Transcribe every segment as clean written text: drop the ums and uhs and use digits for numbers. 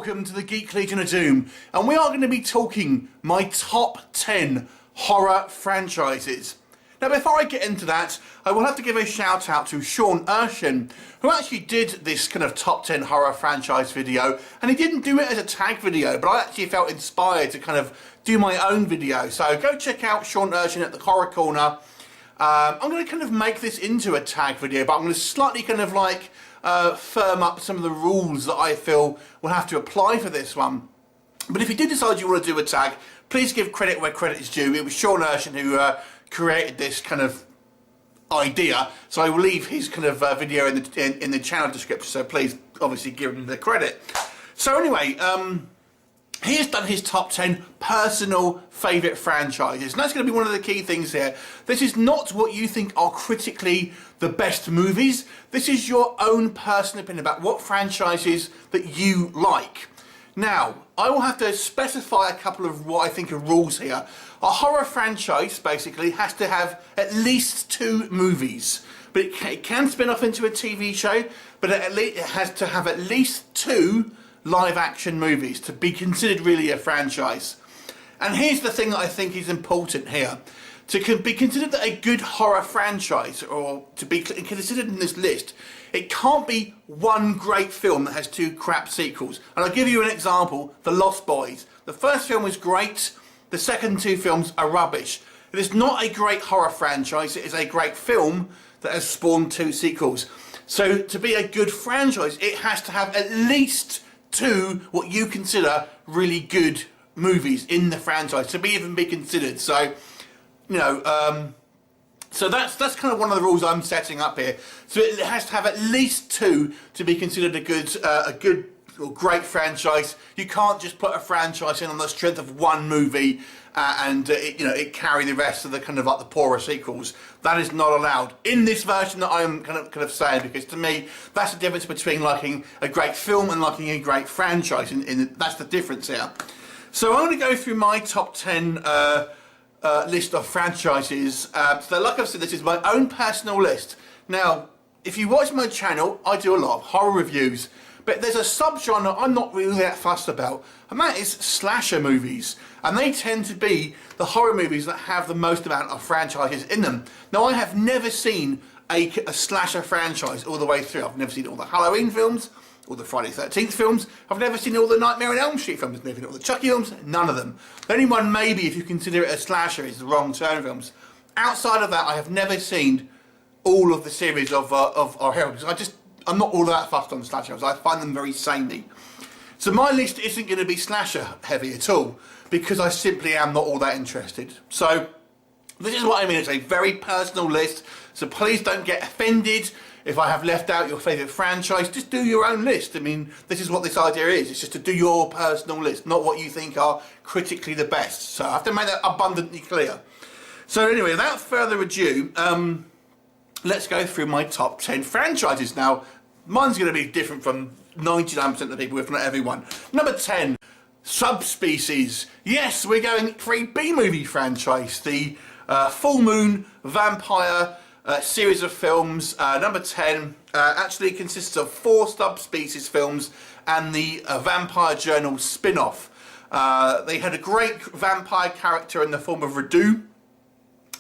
welcome to the Geek Legion of Doom, and we are going to be talking my top 10 horror franchises. Now before I get into that, I will have to give a shout out to Sean Erschen, who actually did this kind of top 10 horror franchise video, and he didn't do it as a tag video, but I actually felt inspired to kind of do my own video. So go check out Sean Erschen at the Horror Corner. I'm going to kind of make this into a tag video, but I'm going to slightly kind of like firm up some of the rules that I feel will have to apply for this one. But if you did decide you want to do a tag, please give credit where credit is due. It was Sean Erschen who created this kind of idea, so I will leave his kind of video in the channel description, so please obviously give him the credit. So anyway, he has done his top 10 personal favourite franchises, and that's going to be one of the key things here. This is not what you think are critically the best movies. This is your own personal opinion about what franchises that you like. Now, I will have to specify a couple of what I think are rules here. A horror franchise basically has to have at least 2 movies, but it can spin off into a TV show, but it has to have at least 2 live action movies to be considered really a franchise. And here's the thing that I think is important here. To be considered a good horror franchise, or to be considered in this list, it can't be one great film that has 2 crap sequels. And I'll give you an example, The Lost Boys. The first film was great, the second 2 films are rubbish. It is not a great horror franchise, it is a great film that has spawned 2 sequels. So to be a good franchise, it has to have at least 2 what you consider really good movies in the franchise to even be considered. So, you know, so that's kind of one of the rules I'm setting up here. So it has to have at least 2 to be considered a good or great franchise. You can't just put a franchise in on the strength of one movie and it carry the rest of the kind of like the poorer sequels. That is not allowed in this version that I'm kind of saying, because to me that's the difference between liking a great film and liking a great franchise. That's the difference here. So I'm going to go through my top 10 list of franchises. So like I've said, this is my own personal list. Now, if you watch my channel, I do a lot of horror reviews, but there's a subgenre I'm not really that fussed about, and that is slasher movies. And they tend to be the horror movies that have the most amount of franchises in them. Now, I have never seen a slasher franchise all the way through. I've never seen all the Halloween films, all the Friday the 13th films. I've never seen all the Nightmare on Elm Street films, never seen all the Chucky films, none of them. The only one maybe, if you consider it a slasher, is the Wrong Turn films. Outside of that, I have never seen all of the series of horror, because I'm not all that fussed on slasher films. I find them very samey. So my list isn't going to be slasher heavy at all, because I simply am not all that interested. So this is what I mean, it's a very personal list, so please don't get offended if I have left out your favourite franchise. Just do your own list. I mean, this is what this idea is. It's just to do your personal list, not what you think are critically the best. So I have to make that abundantly clear. So anyway, without further ado, let's go through my top 10 franchises. Now, mine's going to be different from 99% of the people, if not everyone. Number 10, Subspecies. Yes, we're going for a B-movie franchise. The Full Moon Vampire series of films. Number 10 actually consists of 4 Subspecies films and the Vampire Journal spin-off. They had a great vampire character in the form of Radu,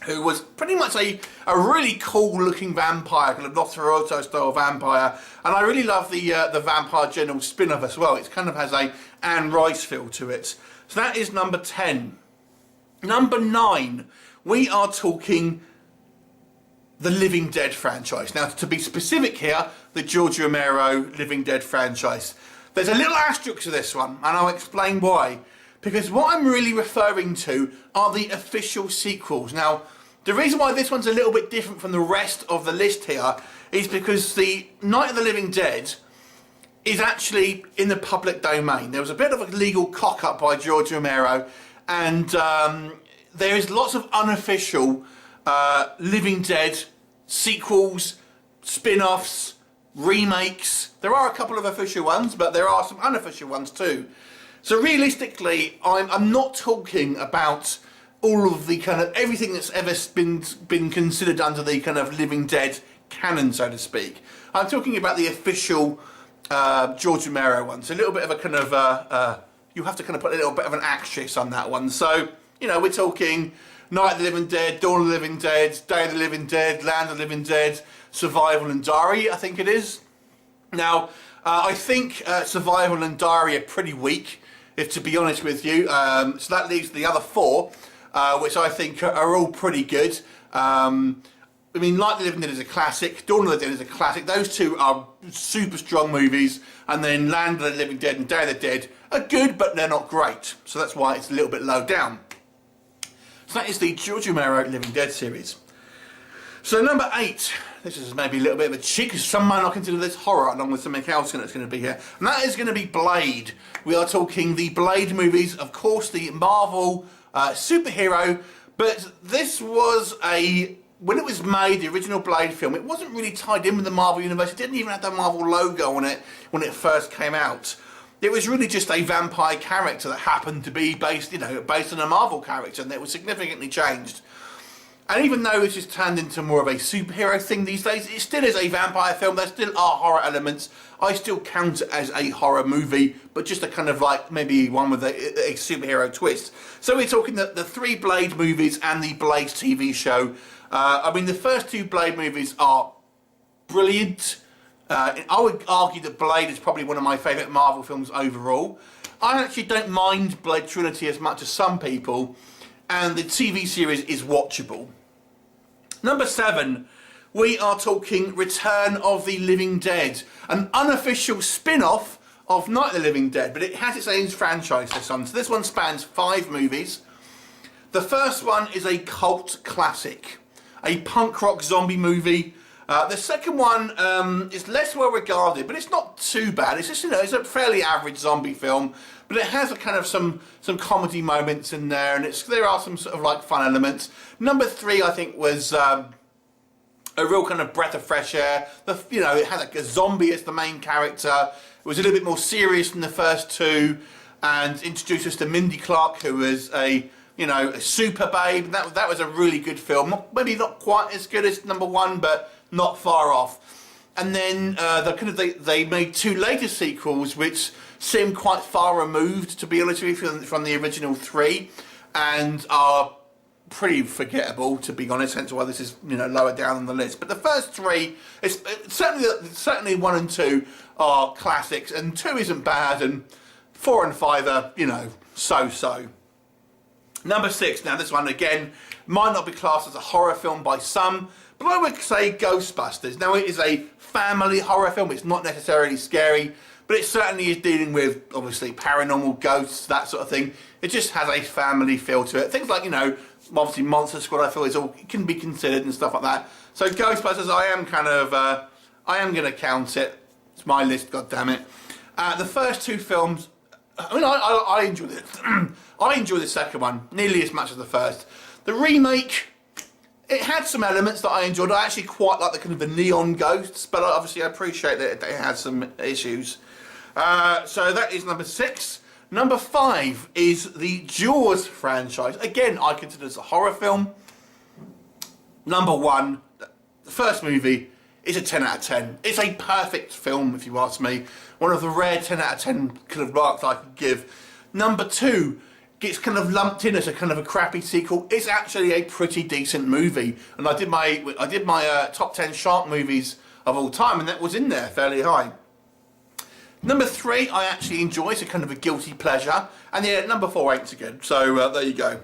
who was pretty much a really cool looking vampire, kind of Nosferatu style vampire, and I really love the Vampire Journal spin-off as well. It kind of has a Anne Rice feel to it. So that is number 10. Number 9, we are talking the Living Dead franchise. Now, to be specific here, the George Romero Living Dead franchise. There's a little asterisk to this one, and I'll explain why. Because what I'm really referring to are the official sequels. Now, the reason why this one's a little bit different from the rest of the list here is because the Night of the Living Dead is actually in the public domain. There was a bit of a legal cock-up by George Romero, and there is lots of unofficial Living Dead sequels, spin-offs, remakes. There are a couple of official ones, but there are some unofficial ones too. So realistically, I'm not talking about all of the kind of everything that's ever been considered under the kind of Living Dead canon, so to speak. I'm talking about the official George Romero one. So a little bit of a kind of, you have to kind of put a little bit of an actress on that one. So, you know, we're talking Night of the Living Dead, Dawn of the Living Dead, Day of the Living Dead, Land of the Living Dead, Survival and Diary, I think it is. Now, I think Survival and Diary are pretty weak, if to be honest with you. So that leaves the other four, which I think are all pretty good. I mean, Night of the Living Dead is a classic, Dawn of the Dead is a classic. Those two are super strong movies. And then Land of the Living Dead and Day of the Dead are good, but they're not great. So that's why it's a little bit low down. So that is the George Romero Living Dead series. So number 8, this is maybe a little bit of a cheat, because some might not consider this horror, along with something else that's going to be here. And that is going to be Blade. We are talking the Blade movies, of course, the Marvel superhero. But this was when it was made, the original Blade film, it wasn't really tied in with the Marvel universe. It didn't even have the Marvel logo on it when it first came out. It was really just a vampire character that happened to be based on a Marvel character, and it was significantly changed. And even though this has turned into more of a superhero thing these days, it still is a vampire film. There still are horror elements. I still count it as a horror movie, but just a kind of like maybe one with a superhero twist. So we're talking the 3 Blade movies and the Blade TV show. I mean, the first 2 Blade movies are brilliant. I would argue that Blade is probably one of my favourite Marvel films overall. I actually don't mind Blade Trinity as much as some people, and the TV series is watchable. Number 7, we are talking Return of the Living Dead, an unofficial spin-off of Night of the Living Dead, but it has its own franchise, this one. So this one spans 5 movies. The first one is a cult classic, a punk rock zombie movie. The second one is less well regarded, but it's not too bad. It's just, it's a fairly average zombie film, but it has a kind of some comedy moments in there, and there are some sort of like fun elements. Number 3, I think, was a real kind of breath of fresh air. It had like a zombie as the main character. It was a little bit more serious than the first 2, and introduced us to Mindy Clark, who was a super babe. That was a really good film. Maybe not quite as good as number 1, but not far off. And then they made 2 later sequels, which seem quite far removed, to be honest with you, from the original 3, and are pretty forgettable, to be honest. Hence why this is lower down on the list. But the first 3, it's certainly 1 and 2 are classics, and 2 isn't bad, and 4 and 5 are so-so. Number 6, now this one again might not be classed as a horror film by some, but I would say Ghostbusters. Now it is a family horror film, it's not necessarily scary, but it certainly is dealing with, obviously, paranormal ghosts, that sort of thing. It just has a family feel to it. Things like, obviously Monster Squad, I feel it can be considered and stuff like that. So Ghostbusters, I am going to count it. It's my list, goddammit. The first 2 films, I enjoyed it. I enjoyed the second one nearly as much as the first. The remake, it had some elements that I enjoyed. I actually quite like the neon ghosts, but obviously I appreciate that it had some issues. So that is number 6. Number 5 is the Jaws franchise. Again, I consider this a horror film. Number 1, the first movie, is a 10 out of 10. It's a perfect film, if you ask me. One of the rare 10 out of 10 kind of marks I could give. Number 2 gets kind of lumped in as a kind of a crappy sequel. It's actually a pretty decent movie, and I did my top 10 shark movies of all time, and that was in there fairly high. Number 3 I actually enjoy. It's a kind of a guilty pleasure, and yeah, number 4 ain't so good. So there you go.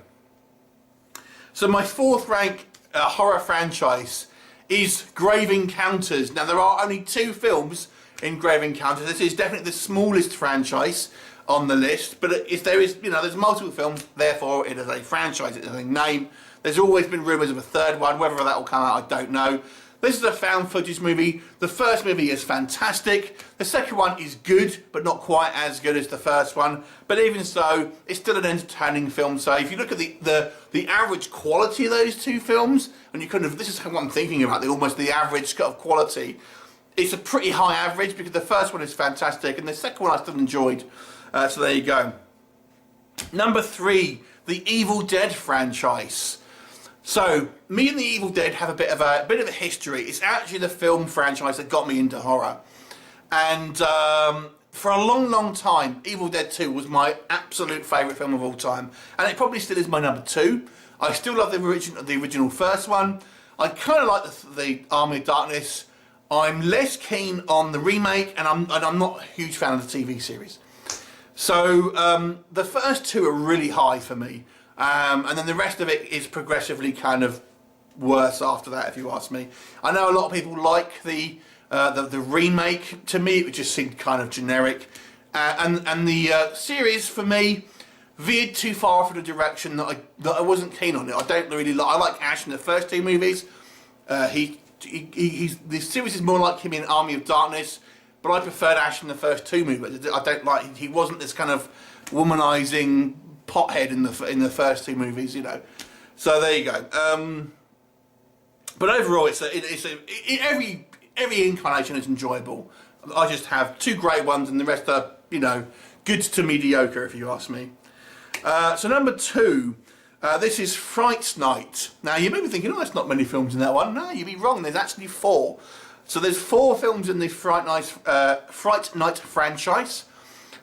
So my 4th rank horror franchise is Grave Encounters. Now there are only 2 films in Grave Encounters. This is definitely the smallest franchise on the list, but there's multiple films, therefore it is a franchise, it is a name. There's always been rumours of a 3rd one, whether that will come out I don't know. This is a found footage movie. The first movie is fantastic. The second one is good, but not quite as good as the first one. But even so, it's still an entertaining film. So if you look at the average quality of those 2 films, and this is what I'm thinking about, almost the average of quality. It's a pretty high average, because the first one is fantastic, and the second one I still enjoyed. So there you go. Number 3, the Evil Dead franchise. So me and the Evil Dead have a bit of a history. It's actually the film franchise that got me into horror. And for a long time, Evil Dead 2 was my absolute favourite film of all time, and it probably still is my number 2. I still love the original first one. I kind of like the Army of Darkness. I'm less keen on the remake, and I'm not a huge fan of the TV series. So the first two are really high for me, and then the rest of it is progressively kind of worse after that, if you ask me. I know a lot of people like the remake. To me, it just seemed kind of generic, and the series for me veered too far for the direction that I wasn't keen on it. I don't really like. I like Ash in the first two movies. The series is more like him in Army of Darkness, but I preferred Ash in the first two movies. I don't like. He wasn't this kind of womanizing pothead in the first two movies, you know. So there you go. But overall, every incarnation is enjoyable. I just have two great ones, and the rest are, you know, good to mediocre, if you ask me. So number 2, this is Fright Night. Now you may be thinking, oh, there's not many films in that one. No, you'd be wrong. There's actually 4. So there's 4 films in the Fright Night franchise.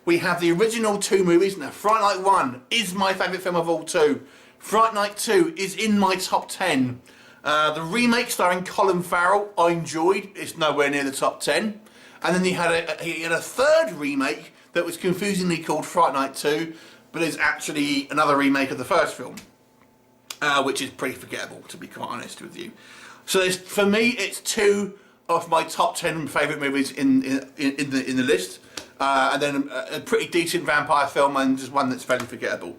We have the original 2 movies. Now, Fright Night 1 is my favourite film of all 2. Fright Night 2 is in my top 10. The remake starring Colin Farrell, I enjoyed. It's nowhere near the top 10. And then he had a third remake that was confusingly called Fright Night 2, but is actually another remake of the first film, which is pretty forgettable, to be quite honest with you. So for me, it's 2 of my top 10 favourite movies in the list, and then a pretty decent vampire film, and just one that's fairly forgettable.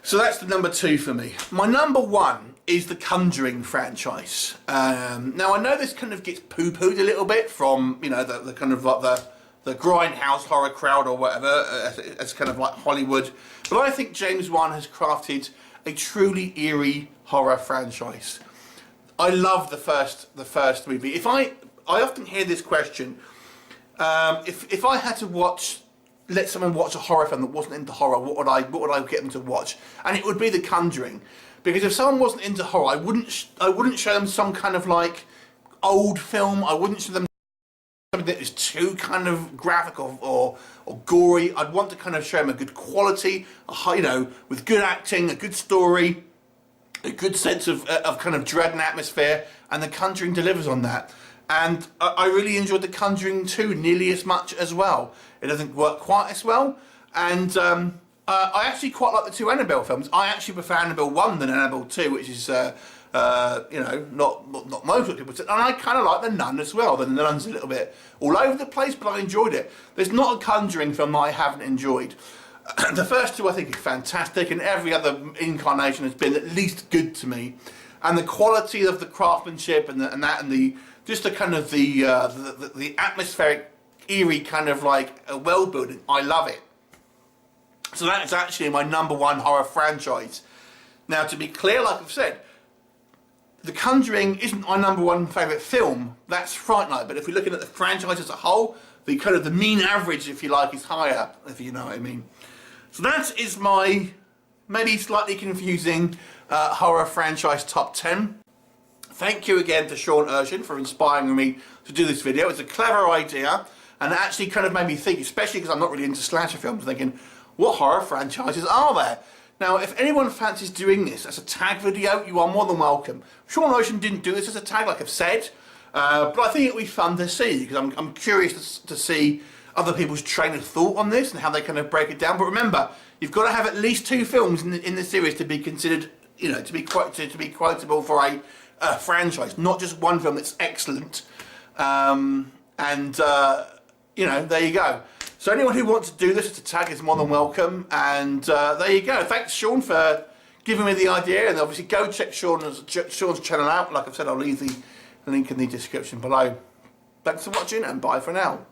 So that's the number 2 for me. My number 1 is the Conjuring franchise. Now I know this kind of gets poo-pooed a little bit from, you know, the kind of like the grindhouse horror crowd or whatever, as kind of like Hollywood. But I think James Wan has crafted a truly eerie horror franchise. I love the first movie. I often hear this question, if I had to let someone watch a horror film that wasn't into horror, what would I get them to watch? And it would be The Conjuring. Because if someone wasn't into horror, I wouldn't show them some kind of like old film. I wouldn't show them something that is too kind of graphic or gory. I'd want to kind of show them a good quality, you know, with good acting, a good story, a good sense of kind of dread and atmosphere, and The Conjuring delivers on that. And I really enjoyed The Conjuring 2 nearly as much as well. It doesn't work quite as well, and I actually quite like the 2 Annabelle films. I actually prefer Annabelle 1 than Annabelle 2, which is, you know, not most people say. And I kind of like The Nun as well. The Nun's a little bit all over the place, but I enjoyed it. There's not a Conjuring film that I haven't enjoyed. The first 2 I think are fantastic, and every other incarnation has been at least good to me. And the quality of the craftsmanship and the just the kind of the atmospheric, eerie kind of like world building, I love it. So that is actually my number 1 horror franchise. Now, to be clear, like I've said, The Conjuring isn't my number 1 favourite film. That's Fright Night. But if we're looking at the franchise as a whole, the kind of the mean average, if you like, is higher, if you know what I mean. So that is my maybe slightly confusing horror franchise top 10. Thank you again to Sean Erschen for inspiring me to do this video. It's a clever idea, and it actually kind of made me think, especially because I'm not really into slasher films, thinking, what horror franchises are there? Now, if anyone fancies doing this as a tag video, you are more than welcome. Sean Erschen didn't do this as a tag, like I've said, but I think it would be fun to see, because I'm curious to see other people's train of thought on this and how they kind of break it down. But remember, you've got to have at least 2 films in the series to be considered, you know, to be quotable for a franchise, not just one film that's excellent. You know, there you go. So anyone who wants to do this as a tag is more than welcome, and there you go. Thanks, Sean, for giving me the idea, and obviously go check Sean's channel out. Like I've said, I'll leave the link in the description below. Thanks for watching, and bye for now.